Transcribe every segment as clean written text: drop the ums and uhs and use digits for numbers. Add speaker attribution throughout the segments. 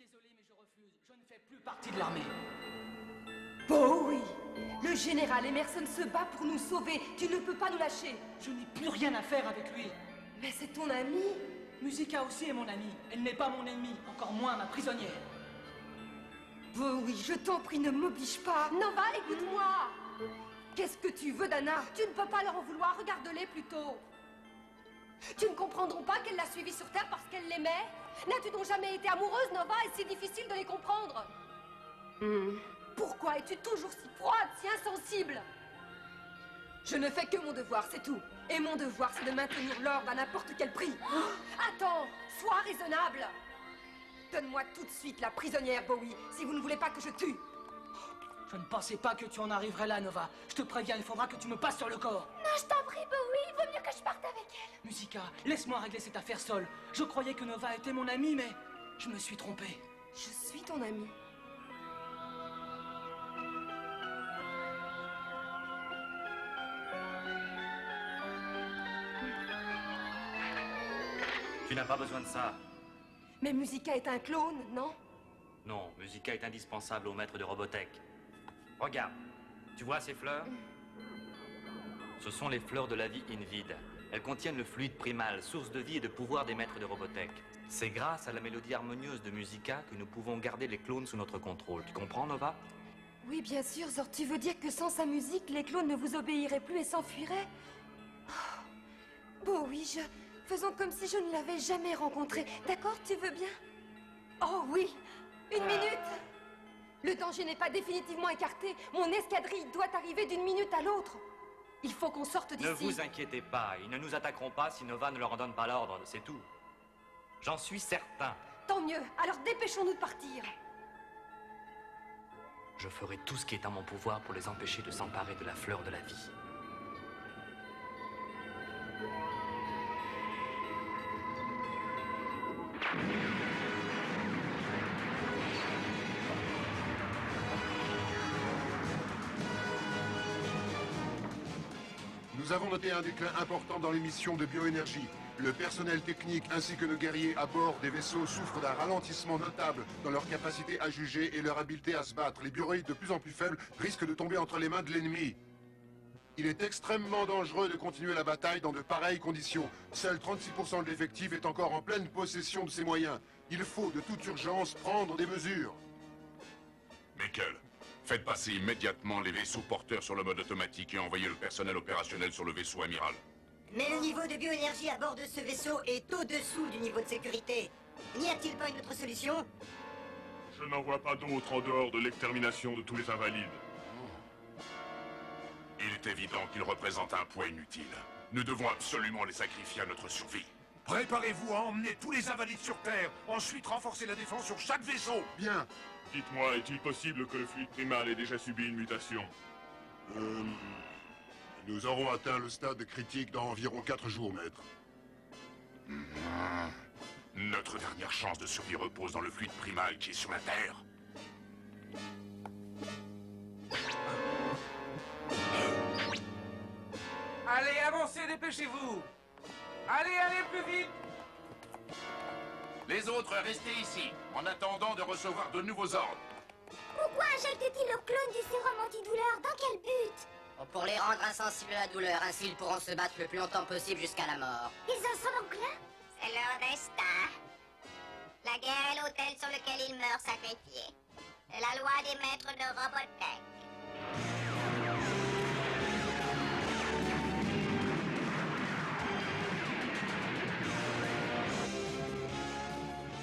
Speaker 1: désolé, mais je refuse. Je ne fais plus partie de l'armée.
Speaker 2: Oh oui, le général Emerson se bat pour nous sauver. Tu ne peux pas nous lâcher.
Speaker 1: Je n'ai plus rien à faire avec lui.
Speaker 2: Mais c'est ton ami.
Speaker 1: Musica aussi est mon amie. Elle n'est pas mon ennemie, encore moins ma prisonnière.
Speaker 2: Oh oui, je t'en prie, ne m'oblige pas. Nova, écoute-moi. Qu'est-ce que tu veux, Dana? Tu ne peux pas leur en vouloir, regarde-les plutôt. Tu ne comprendront pas qu'elle l'a suivi sur Terre parce qu'elle l'aimait? N'as-tu donc jamais été amoureuse, Nova, et c'est difficile de les comprendre? Pourquoi es-tu toujours si froide, si insensible? Je ne fais que mon devoir, c'est tout. Et mon devoir, c'est de maintenir l'ordre à n'importe quel prix. Attends, sois raisonnable. Donne-moi tout de suite la prisonnière, Bowie, si vous ne voulez pas que je tue.
Speaker 1: Je ne pensais pas que tu en arriverais là, Nova. Je te préviens, il faudra que tu me passes sur le corps.
Speaker 3: Non, je t'en prie, Bowie, il vaut mieux que je parte avec elle.
Speaker 1: Musica, laisse-moi régler cette affaire seule. Je croyais que Nova était mon amie, mais je me suis trompé.
Speaker 2: Je suis ton ami.
Speaker 4: Tu n'as pas besoin de ça.
Speaker 2: Mais Musica est un clone, non?
Speaker 4: Non, Musica est indispensable au maître de Robotech. Regarde, tu vois ces fleurs? Ce sont les fleurs de la vie Invid. Elles contiennent le fluide primal, source de vie et de pouvoir des maîtres de Robotech. C'est grâce à la mélodie harmonieuse de Musica que nous pouvons garder les clones sous notre contrôle. Tu comprends, Nova?
Speaker 2: Oui, bien sûr, Zord. Tu veux dire que sans sa musique, les clones ne vous obéiraient plus et s'enfuiraient? Bon, oui, faisons comme si je ne l'avais jamais rencontré. D'accord, tu veux bien? Oh oui, une minute. Le danger n'est pas définitivement écarté. Mon escadrille doit arriver d'une minute à l'autre. Il faut qu'on sorte d'ici.
Speaker 4: Ne vous inquiétez pas, ils ne nous attaqueront pas si Nova ne leur en donne pas l'ordre, c'est tout. J'en suis certain.
Speaker 2: Tant mieux, alors dépêchons-nous de partir.
Speaker 4: Je ferai tout ce qui est à mon pouvoir pour les empêcher de s'emparer de la fleur de la vie.
Speaker 5: Nous avons noté un déclin important dans l'émission de bioénergie. Le personnel technique ainsi que nos guerriers à bord des vaisseaux souffrent d'un ralentissement notable dans leur capacité à juger et leur habileté à se battre. Les bioroïdes de plus en plus faibles risquent de tomber entre les mains de l'ennemi. Il est extrêmement dangereux de continuer la bataille dans de pareilles conditions. Seul 36% de l'effectif est encore en pleine possession de ses moyens. Il faut de toute urgence prendre des mesures.
Speaker 6: Michael, faites passer immédiatement les vaisseaux porteurs sur le mode automatique et envoyez le personnel opérationnel sur le vaisseau amiral.
Speaker 7: Mais le niveau de bioénergie à bord de ce vaisseau est au-dessous du niveau de sécurité. N'y a-t-il pas une autre solution?
Speaker 8: Je n'en vois pas d'autre en dehors de l'extermination de tous les invalides.
Speaker 6: Il est évident qu'ils représentent un poids inutile. Nous devons absolument les sacrifier à notre survie.
Speaker 9: Préparez-vous à emmener tous les invalides sur Terre, ensuite renforcer la défense sur chaque vaisseau.
Speaker 5: Bien.
Speaker 8: Dites-moi, est-il possible que le fluide primal ait déjà subi une mutation?
Speaker 5: Nous aurons atteint le stade critique dans environ 4 jours, maître.
Speaker 6: Notre dernière chance de survie repose dans le fluide primal qui est sur la Terre.
Speaker 10: Allez, avancez, dépêchez-vous! Allez, allez, plus vite!
Speaker 6: Les autres, restez ici, en attendant de recevoir de nouveaux ordres.
Speaker 3: Pourquoi injectent-ils leur clone du sérum antidouleur? Dans quel but?
Speaker 7: Pour les rendre insensibles à la douleur, ainsi ils pourront se battre le plus longtemps possible jusqu'à la mort.
Speaker 3: Ils en sont donc là?
Speaker 11: C'est leur destin. La guerre est l'autel sur lequel ils meurent sacrifiés. C'est la loi des maîtres de Robotech.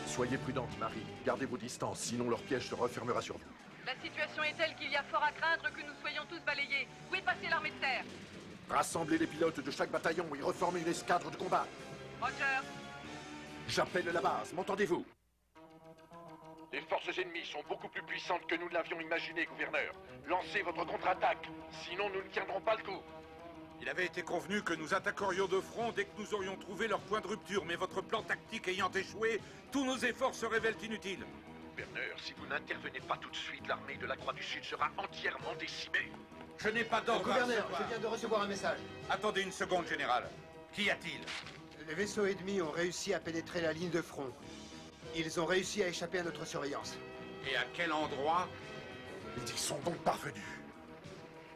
Speaker 12: Soyez prudente, Marie. Gardez vos distances, sinon leur piège se refermera sur vous.
Speaker 13: La situation est telle qu'il y a fort à craindre que nous soyons tous balayés. Où est passée l'armée de terre?
Speaker 12: Rassemblez les pilotes de chaque bataillon et reformez une escadre de combat.
Speaker 13: Roger.
Speaker 12: J'appelle la base, m'entendez-vous?
Speaker 9: Les forces ennemies sont beaucoup plus puissantes que nous ne l'avions imaginé, gouverneur. Lancez votre contre-attaque, sinon nous ne tiendrons pas le coup.
Speaker 14: Il avait été convenu que nous attaquerions de front dès que nous aurions trouvé leur point de rupture, mais votre plan tactique ayant échoué, tous nos efforts se révèlent inutiles.
Speaker 9: Gouverneur, si vous n'intervenez pas tout de suite, l'armée de la Croix du Sud sera entièrement décimée.
Speaker 14: Je n'ai pas d'ordre.
Speaker 15: Gouverneur, je viens de recevoir un message.
Speaker 14: Attendez une seconde, général. Qu'y a-t-il?
Speaker 15: Les vaisseaux ennemis ont réussi à pénétrer la ligne de front. Ils ont réussi à échapper à notre surveillance.
Speaker 14: Et à quel endroit?
Speaker 12: Ils y sont donc parvenus.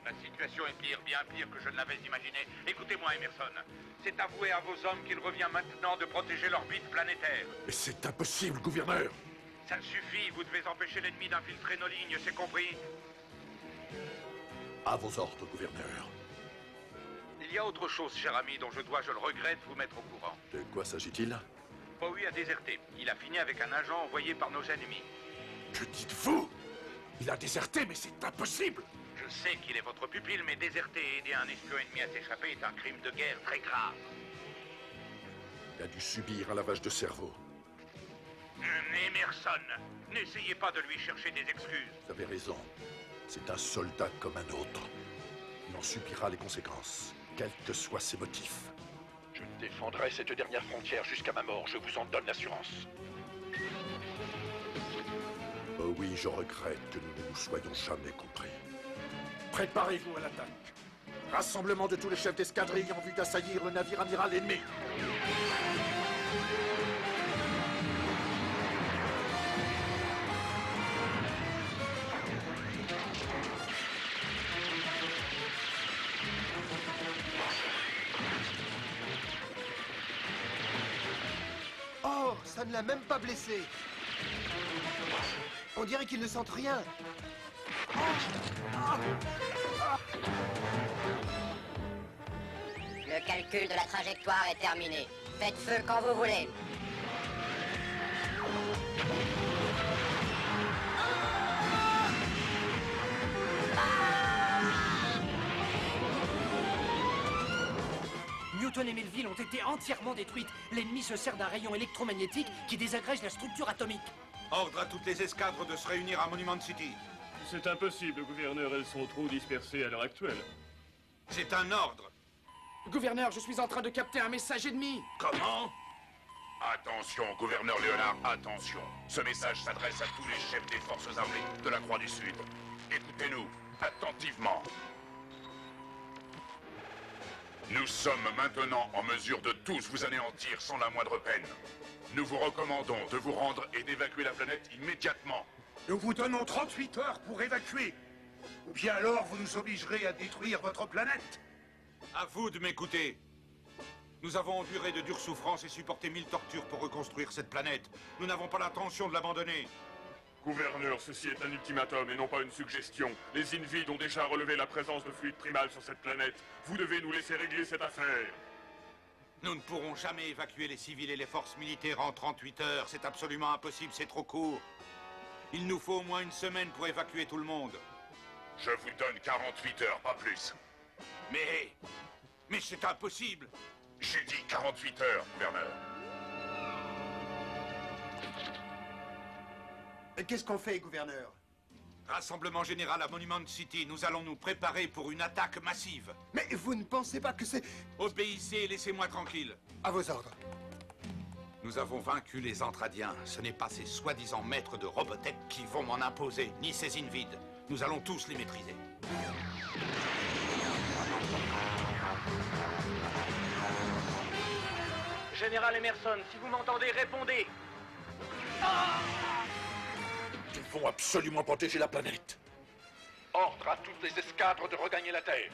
Speaker 14: La situation est pire, bien pire que je ne l'avais imaginé. Écoutez-moi, Emerson. C'est avoué à vos hommes qu'il revient maintenant de protéger l'orbite planétaire.
Speaker 12: Mais c'est impossible, gouverneur.
Speaker 14: Ça suffit, vous devez empêcher l'ennemi d'infiltrer nos lignes, c'est compris?
Speaker 12: À vos ordres, gouverneur.
Speaker 14: Il y a autre chose, cher ami, dont je dois, je le regrette, vous mettre au courant.
Speaker 12: De quoi s'agit-il?
Speaker 14: Bowie a déserté. Il a fini avec un agent envoyé par nos ennemis.
Speaker 12: Que dites-vous? Il a déserté, mais c'est impossible!
Speaker 14: Je sais qu'il est votre pupille, mais déserter et aider un espion ennemi à s'échapper est un crime de guerre très grave.
Speaker 12: Il a dû subir un lavage de cerveau.
Speaker 14: Emerson, n'essayez pas de lui chercher des excuses.
Speaker 12: Vous avez raison. C'est un soldat comme un autre. Il en subira les conséquences, quels que soient ses motifs.
Speaker 9: Je défendrai cette dernière frontière jusqu'à ma mort, je vous en donne l'assurance.
Speaker 12: Oh oui, je regrette que nous ne nous soyons jamais compris. Préparez-vous à l'attaque. Rassemblement de tous les chefs d'escadrille en vue d'assaillir le navire amiral ennemi.
Speaker 15: Oh, ça ne l'a même pas blessé. On dirait qu'ils ne sentent rien.
Speaker 11: Le calcul de la trajectoire est terminé. Faites feu quand vous voulez.
Speaker 1: Newton et Melville ont été entièrement détruites. L'ennemi se sert d'un rayon électromagnétique qui désagrège la structure atomique.
Speaker 14: Ordre à toutes les escadres de se réunir à Monument City.
Speaker 8: C'est impossible, gouverneur, elles sont trop dispersées à l'heure actuelle.
Speaker 14: C'est un ordre.
Speaker 10: Gouverneur, je suis en train de capter un message ennemi.
Speaker 6: Comment? Attention, gouverneur Léonard, attention. Ce message s'adresse à tous les chefs des forces armées de la Croix du Sud. Écoutez-nous attentivement. Nous sommes maintenant en mesure de tous vous anéantir sans la moindre peine. Nous vous recommandons de vous rendre et d'évacuer la planète immédiatement.
Speaker 16: Nous vous donnons 38 heures pour évacuer. Ou bien alors vous nous obligerez à détruire votre planète.
Speaker 14: À vous de m'écouter. Nous avons enduré de dures souffrances et supporté 1000 tortures pour reconstruire cette planète. Nous n'avons pas l'intention de l'abandonner.
Speaker 8: Gouverneur, ceci est un ultimatum et non pas une suggestion. Les Invides ont déjà relevé la présence de fluide primal sur cette planète. Vous devez nous laisser régler cette affaire.
Speaker 14: Nous ne pourrons jamais évacuer les civils et les forces militaires en 38 heures. C'est absolument impossible, c'est trop court. Il nous faut au moins une semaine pour évacuer tout le monde.
Speaker 6: Je vous donne 48 heures, pas plus.
Speaker 14: Mais c'est impossible.
Speaker 6: J'ai dit 48 heures, gouverneur.
Speaker 15: Qu'est-ce qu'on fait, gouverneur?
Speaker 14: Rassemblement général à Monument City. Nous allons nous préparer pour une attaque massive.
Speaker 15: Mais vous ne pensez pas que c'est...
Speaker 14: Obéissez et laissez-moi tranquille.
Speaker 15: À vos ordres.
Speaker 14: Nous avons vaincu les Antradiens. Ce n'est pas ces soi-disant maîtres de Robotech qui vont m'en imposer, ni ces Invides. Nous allons tous les maîtriser.
Speaker 10: Général Emerson, si vous m'entendez, répondez.
Speaker 12: Ils vont absolument protéger la planète.
Speaker 9: Ordre à toutes les escadres de regagner la Terre.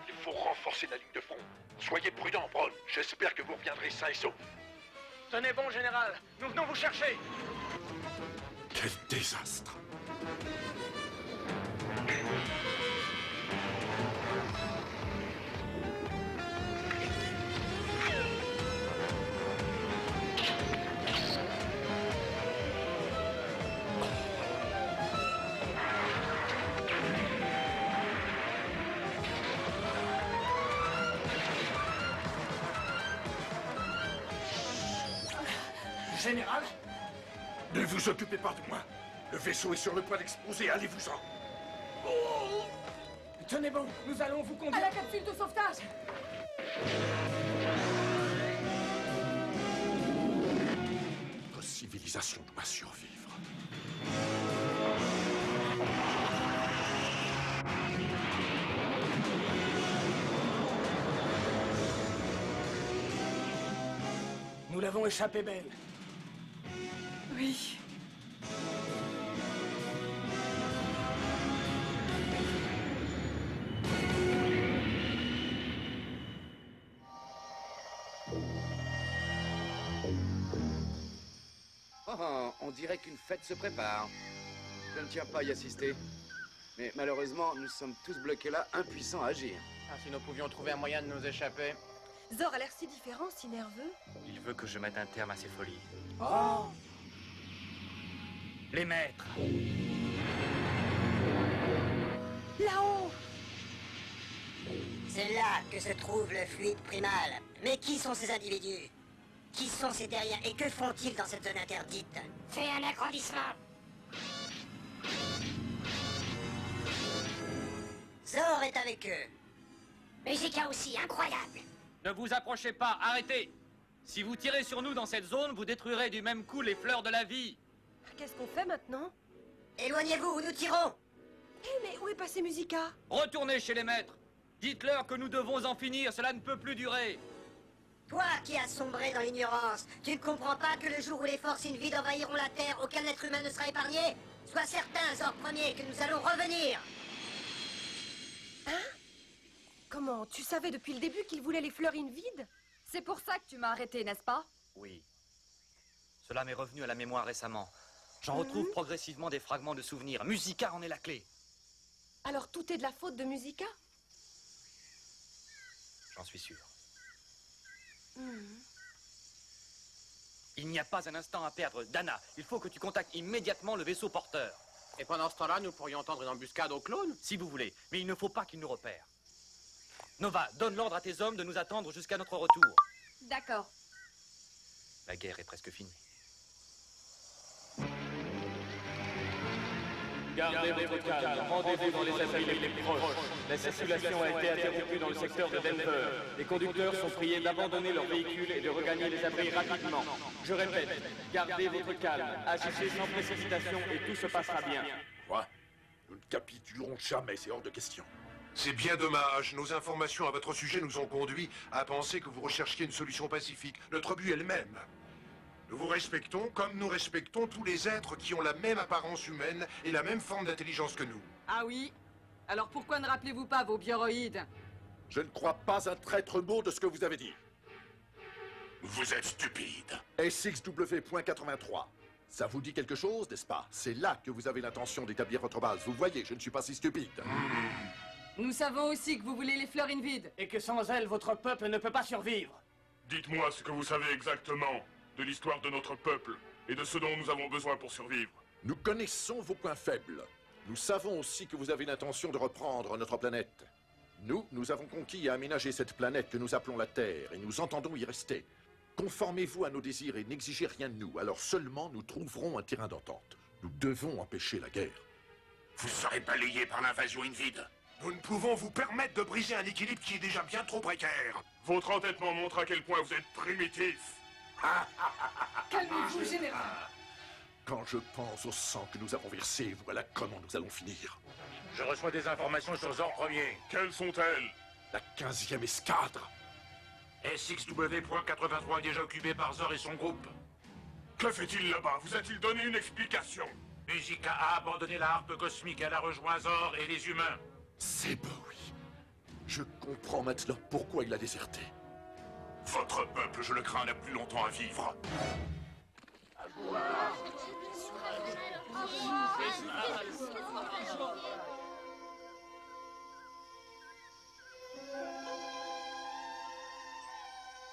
Speaker 9: Il faut renforcer la ligne de front. Soyez prudents, Braun. J'espère que vous reviendrez sains et saufs.
Speaker 10: Tenez bon, général. Nous venons vous chercher.
Speaker 12: Quel désastre!
Speaker 1: Général?
Speaker 12: Ne vous occupez pas de moi. Le vaisseau est sur le point d'exploser, allez-vous-en.
Speaker 1: Tenez bon, nous allons vous conduire...
Speaker 2: À la capsule de sauvetage!
Speaker 12: Notre civilisation doit survivre.
Speaker 1: Nous l'avons échappé belle.
Speaker 2: Oui.
Speaker 17: Oh, on dirait qu'une fête se prépare. Je ne tiens pas à y assister. Mais malheureusement, nous sommes tous bloqués là, impuissants à agir.
Speaker 18: Ah, si nous pouvions trouver un moyen de nous échapper.
Speaker 2: Zor a l'air si différent, si nerveux.
Speaker 4: Il veut que je mette un terme à ses folies.
Speaker 2: Oh!
Speaker 4: Les maîtres!
Speaker 2: Là-haut!
Speaker 7: C'est là que se trouve le fluide primal. Mais qui sont ces individus? Qui sont ces terriens et que font-ils dans cette zone interdite?
Speaker 11: Fais un agrandissement.
Speaker 7: Zor est avec eux.
Speaker 11: Musica aussi, incroyable.
Speaker 4: Ne vous approchez pas, arrêtez! Si vous tirez sur nous dans cette zone, vous détruirez du même coup les fleurs de la vie.
Speaker 2: Qu'est-ce qu'on fait maintenant?
Speaker 7: Éloignez-vous ou nous tirons!
Speaker 2: Mais où est passé Musica?
Speaker 4: Retournez chez les maîtres. Dites-leur que nous devons en finir, cela ne peut plus durer.
Speaker 7: Toi qui as sombré dans l'ignorance, tu ne comprends pas que le jour où les forces Invid envahiront la Terre, aucun être humain ne sera épargné? Sois certain, Zor Premier, que nous allons revenir!
Speaker 2: Hein? Comment? Tu savais depuis le début qu'il voulait les fleurs Invid?
Speaker 13: C'est pour ça que tu m'as arrêté, n'est-ce pas?
Speaker 4: Oui. Cela m'est revenu à la mémoire récemment. J'en retrouve progressivement des fragments de souvenirs. Musica en est la clé.
Speaker 2: Alors tout est de la faute de Musica?
Speaker 4: J'en suis sûr. Il n'y a pas un instant à perdre. Dana, il faut que tu contactes immédiatement le vaisseau porteur.
Speaker 18: Et pendant ce temps-là, nous pourrions tendre une embuscade aux clones?
Speaker 4: Si vous voulez, mais il ne faut pas qu'ils nous repèrent. Nova, donne l'ordre à tes hommes de nous attendre jusqu'à notre retour.
Speaker 13: D'accord.
Speaker 4: La guerre est presque finie.
Speaker 19: Gardez votre calme, rendez-vous dans les abris les plus proches. La circulation a été interrompue dans le secteur de Denver. Les conducteurs sont priés d'abandonner leurs véhicules et de regagner les abris rapidement. Je répète, gardez votre calme, agissez sans précipitation et tout se passera bien.
Speaker 12: Quoi? Nous ne capitulerons jamais, c'est hors de question.
Speaker 5: C'est bien dommage. Nos informations à votre sujet nous ont conduits à penser que vous recherchiez une solution pacifique. Notre but est le même. Nous vous respectons comme nous respectons tous les êtres qui ont la même apparence humaine et la même forme d'intelligence que nous.
Speaker 13: Ah oui? Alors pourquoi ne rappelez-vous pas vos bioroïdes?
Speaker 12: Je ne crois pas un traître mot de ce que vous avez dit.
Speaker 6: Vous êtes stupide.
Speaker 12: SXW.83. Ça vous dit quelque chose, n'est-ce pas? C'est là que vous avez l'intention d'établir votre base. Vous voyez, je ne suis pas si stupide.
Speaker 13: Nous savons aussi que vous voulez les fleurs Invid.
Speaker 19: Et que sans elles, votre peuple ne peut pas survivre.
Speaker 8: Dites-moi ce que vous savez exactement de l'histoire de notre peuple et de ce dont nous avons besoin pour survivre.
Speaker 12: Nous connaissons vos points faibles. Nous savons aussi que vous avez l'intention de reprendre notre planète. Nous avons conquis et aménagé cette planète que nous appelons la Terre, et nous entendons y rester. Conformez-vous à nos désirs et n'exigez rien de nous, alors seulement nous trouverons un terrain d'entente. Nous devons empêcher la guerre.
Speaker 6: Vous serez balayé par l'invasion Invid.
Speaker 5: Nous ne pouvons vous permettre de briser un équilibre qui est déjà bien trop précaire.
Speaker 8: Votre entêtement montre à quel point vous êtes primitif.
Speaker 13: Calmez-vous, général.
Speaker 12: Quand je pense au sang que nous avons versé, voilà comment nous allons finir.
Speaker 9: Je reçois des informations sur Zor Premier.
Speaker 8: Quelles sont-elles?
Speaker 12: La 15e escadre.
Speaker 9: SXW.83 est déjà occupé par Zor et son groupe.
Speaker 8: Que fait-il là-bas? Vous a-t-il donné une explication?
Speaker 9: Musica a abandonné la harpe cosmique, elle a rejoint Zor et les humains.
Speaker 12: C'est beau, oui. Je comprends maintenant pourquoi il a déserté.
Speaker 6: Votre peuple, je le crains, n'a plus longtemps à vivre.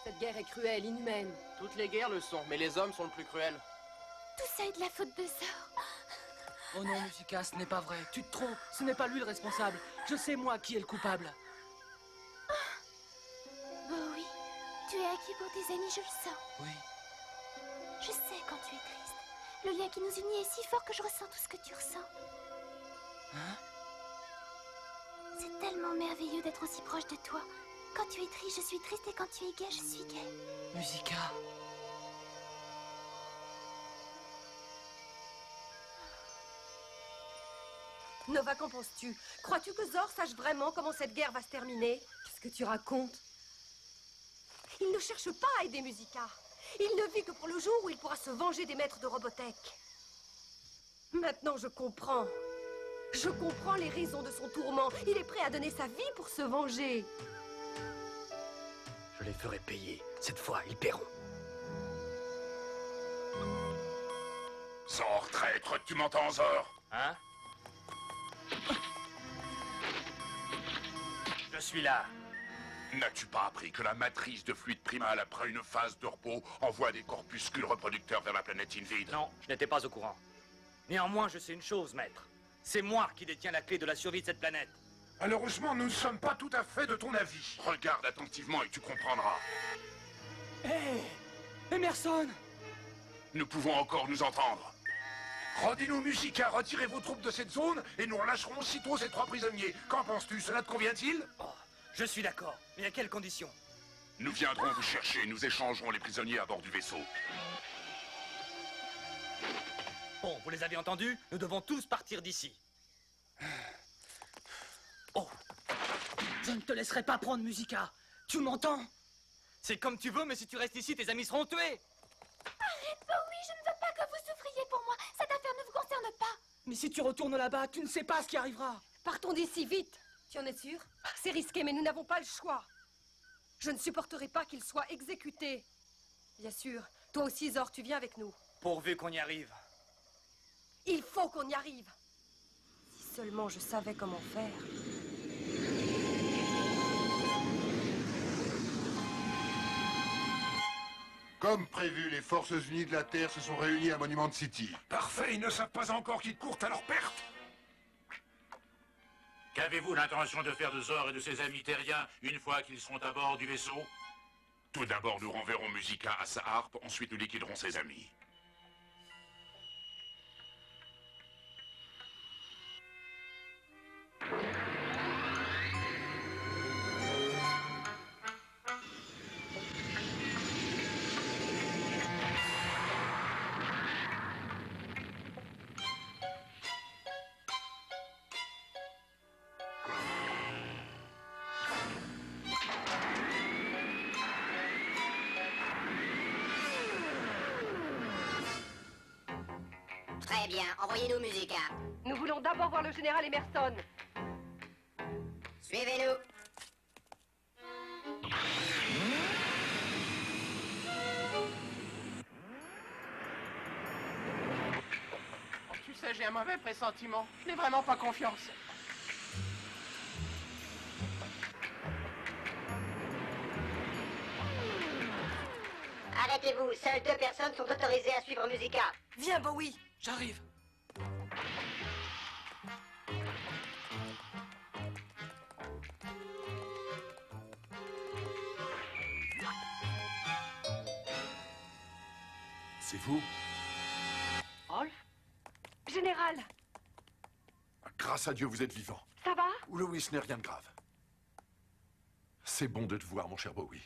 Speaker 13: Cette guerre est cruelle, inhumaine.
Speaker 18: Toutes les guerres le sont, mais les hommes sont le plus cruels.
Speaker 3: Tout ça est de la faute de Zor.
Speaker 1: Oh non, Musica, ce n'est pas vrai. Tu te trompes. Ce n'est pas lui le responsable. Je sais, moi, qui est le coupable.
Speaker 3: Oh oui, tu es acquis pour tes amis, je le sens.
Speaker 1: Oui.
Speaker 3: Je sais quand tu es triste. Le lien qui nous unit est si fort que je ressens tout ce que tu ressens.
Speaker 1: Hein?
Speaker 3: C'est tellement merveilleux d'être aussi proche de toi. Quand tu es triste, je suis triste, et quand tu es gai, je suis gai.
Speaker 1: Musica.
Speaker 2: Nova, qu'en penses-tu? Crois-tu que Zor sache vraiment comment cette guerre va se terminer? Qu'est-ce que tu racontes? Il ne cherche pas à aider Musica. Il ne vit que pour le jour où il pourra se venger des maîtres de Robotech. Maintenant, je comprends. Je comprends les raisons de son tourment. Il est prêt à donner sa vie pour se venger.
Speaker 1: Je les ferai payer. Cette fois, ils paieront.
Speaker 6: Zor, traître, tu m'entends, Zor?
Speaker 4: Hein? Je suis là.
Speaker 6: N'as-tu pas appris que la matrice de fluide primal, après une phase de repos, envoie des corpuscules reproducteurs vers la planète Invid?
Speaker 4: Non, je n'étais pas au courant. Néanmoins, je sais une chose, maître. C'est moi qui détiens la clé de la survie de cette planète.
Speaker 16: Malheureusement, nous ne sommes pas tout à fait de ton avis.
Speaker 6: Regarde attentivement et tu comprendras.
Speaker 1: Hé Emerson!
Speaker 6: Nous pouvons encore nous entendre.
Speaker 16: Rendez-nous Musica, retirez vos troupes de cette zone et nous relâcherons aussitôt ces 3 prisonniers. Qu'en penses-tu? Cela te convient-il?
Speaker 4: Je suis d'accord, mais à quelles conditions?
Speaker 6: Nous viendrons vous chercher, nous échangerons les prisonniers à bord du vaisseau.
Speaker 4: Bon, vous les avez entendus? Nous devons tous partir d'ici.
Speaker 1: Oh! Je ne te laisserai pas prendre Musica. Tu m'entends?
Speaker 4: C'est comme tu veux, mais si tu restes ici, tes amis seront tués.
Speaker 3: Arrête, Bowie, je ne veux pas que vous souffriez pour moi. Cette affaire ne vous concerne pas.
Speaker 1: Mais si tu retournes là-bas, tu ne sais pas ce qui arrivera.
Speaker 2: Partons d'ici, vite. Tu en es sûr? C'est risqué, mais nous n'avons pas le choix. Je ne supporterai pas qu'il soit exécuté. Bien sûr. Toi aussi, Zor, tu viens avec nous.
Speaker 4: Pourvu qu'on y arrive.
Speaker 2: Il faut qu'on y arrive. Si seulement je savais comment faire.
Speaker 5: Comme prévu, les forces unies de la Terre se sont réunies à Monument City.
Speaker 16: Parfait, ils ne savent pas encore qu'ils courent à leur perte.
Speaker 6: Qu'avez-vous l'intention de faire de Zor et de ses amis terriens une fois qu'ils seront à bord du vaisseau? Tout d'abord, nous renverrons Musica à sa harpe, ensuite nous liquiderons ses amis.
Speaker 7: Très bien, envoyez-nous Musica.
Speaker 2: Nous voulons d'abord voir le général Emerson.
Speaker 7: Suivez-nous.
Speaker 18: Tu sais, j'ai un mauvais pressentiment. Je n'ai vraiment pas confiance.
Speaker 7: Arrêtez-vous, seules 2 personnes sont autorisées à suivre Musica.
Speaker 1: Viens, Bowie, j'arrive.
Speaker 12: C'est vous?
Speaker 2: Rolf? Général,
Speaker 12: Grâce à Dieu, vous êtes vivant.
Speaker 2: ça va?
Speaker 12: Louis, n'est rien de grave. C'est bon de te voir, mon cher Bowie.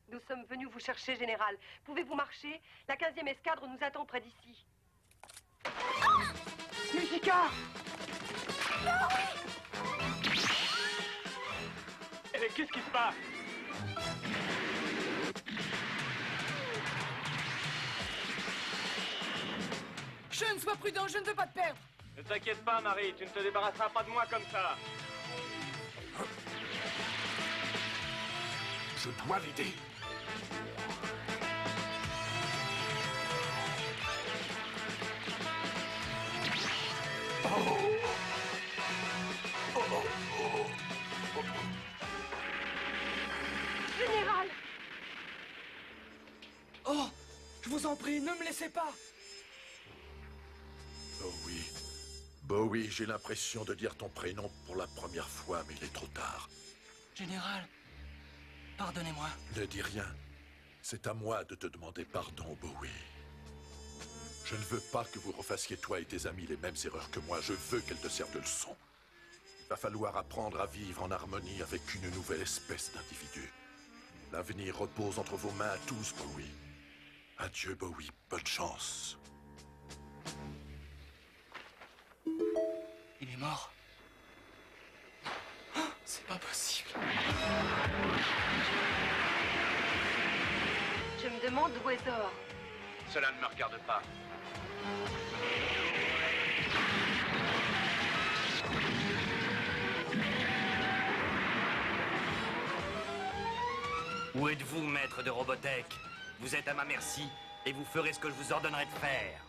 Speaker 2: Nous sommes venus vous chercher, Général. Pouvez-vous marcher? La 15e escadre nous attend près d'ici.
Speaker 1: Musica!
Speaker 19: Eh, qu'est-ce qui se passe?
Speaker 1: Sean, sois prudent, je ne veux pas te perdre.
Speaker 19: Ne t'inquiète pas, Marie, tu ne te débarrasseras pas de moi comme ça.
Speaker 16: Je dois l'aider.
Speaker 2: Général!
Speaker 1: Oh, je vous en prie, ne me laissez pas.
Speaker 12: Bowie. Bowie, j'ai l'impression de dire ton prénom pour la première fois, mais il est trop tard.
Speaker 1: Général, pardonnez-moi.
Speaker 12: Ne dis rien. C'est à moi de te demander pardon, Bowie. Je ne veux pas que vous refassiez, toi et tes amis, les mêmes erreurs que moi. Je veux qu'elles te servent de leçon. Il va falloir apprendre à vivre en harmonie avec une nouvelle espèce d'individu. L'avenir repose entre vos mains à tous, Bowie. Adieu, Bowie. Bonne chance.
Speaker 1: Il est mort. Oh, c'est pas possible.
Speaker 2: demande où est Thor.
Speaker 14: Cela ne me regarde pas.
Speaker 4: Où êtes-vous, maître de Robotech? Vous êtes à ma merci et vous ferez ce que je vous ordonnerai de faire.